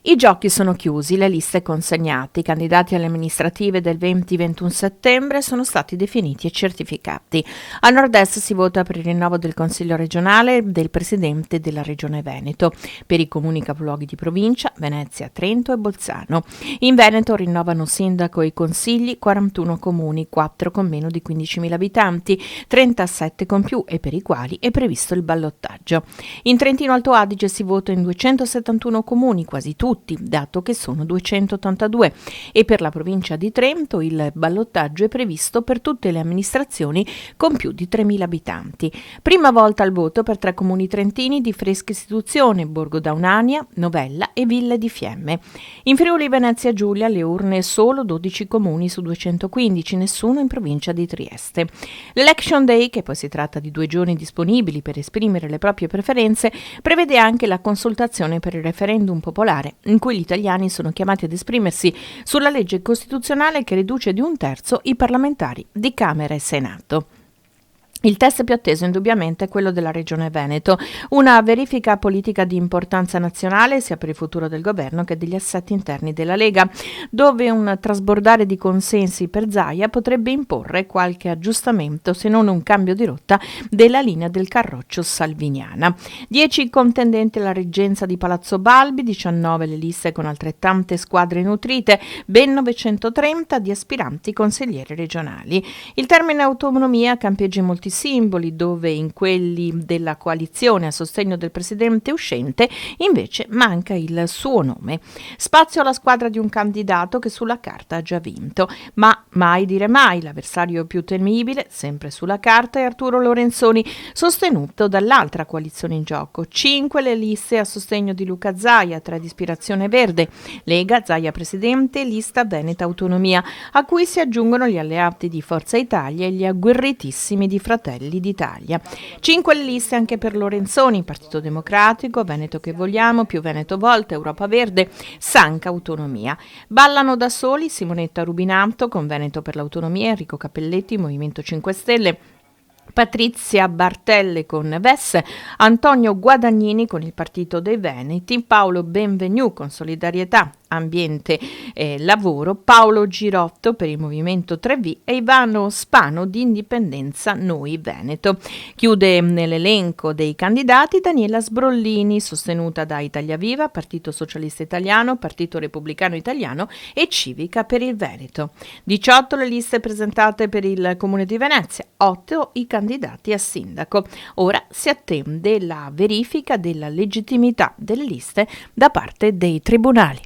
I giochi sono chiusi, le liste consegnate. I candidati alle amministrative del 20-21 settembre sono stati definiti e certificati. A nord-est si vota per il rinnovo del Consiglio regionale del Presidente della Regione Veneto, per i comuni capoluoghi di provincia, Venezia, Trento e Bolzano. In Veneto rinnovano sindaco e consigli 41 comuni, 4 con meno di 15.000 abitanti, 37 con più e per i quali è previsto il ballottaggio. In Trentino Alto Adige si vota in 271 comuni, quasi tutti, dato che sono 282, e per la provincia di Trento il ballottaggio è previsto per tutte le amministrazioni con più di 3.000 abitanti. Prima volta al voto per 3 comuni trentini di fresca istituzione: Borgo d'Aunania, Novella e Ville di Fiemme. In Friuli Venezia Giulia le urne solo 12 comuni su 215, nessuno in provincia di Trieste. L'Election Day, che poi si tratta di 2 giorni disponibili per esprimere le proprie preferenze, prevede anche la consultazione per il referendum popolare, in cui gli italiani sono chiamati ad esprimersi sulla legge costituzionale che riduce di 1/3 i parlamentari di Camera e Senato. Il test più atteso indubbiamente è quello della Regione Veneto, una verifica politica di importanza nazionale sia per il futuro del governo che degli assetti interni della Lega, dove un trasbordare di consensi per Zaia potrebbe imporre qualche aggiustamento, se non un cambio di rotta della linea del Carroccio salviniana. 10 contendenti alla reggenza di Palazzo Balbi, 19 le liste con altrettante squadre nutrite, ben 930 di aspiranti consiglieri regionali. Il termine autonomia campeggia in molti simboli, dove in quelli della coalizione a sostegno del presidente uscente invece manca il suo nome. Spazio alla squadra di un candidato che sulla carta ha già vinto, ma mai dire mai, l'avversario più temibile, sempre sulla carta, è Arturo Lorenzoni, sostenuto dall'altra coalizione in gioco. 5 le liste a sostegno di Luca Zaia, 3 di ispirazione verde, Lega, Zaia Presidente, lista Veneta Autonomia, a cui si aggiungono gli alleati di Forza Italia e gli agguerritissimi di Fratelli d'Italia. 5 le liste anche per Lorenzoni, Partito Democratico, Veneto che vogliamo, più Veneto Volta, Europa Verde, Sanca Autonomia. Ballano da soli Simonetta Rubinato con Veneto per l'Autonomia, Enrico Cappelletti, Movimento 5 Stelle, Patrizia Bartelle con VES, Antonio Guadagnini con il Partito dei Veneti, Paolo Benvenu con Solidarietà, Ambiente e Lavoro, Paolo Girotto per il Movimento 3V e Ivano Spano di Indipendenza Noi Veneto. Chiude nell'elenco dei candidati Daniela Sbrollini, sostenuta da Italia Viva, Partito Socialista Italiano, Partito Repubblicano Italiano e Civica per il Veneto. 18 le liste presentate per il Comune di Venezia, 8 i candidati a sindaco. Ora si attende la verifica della legittimità delle liste da parte dei tribunali.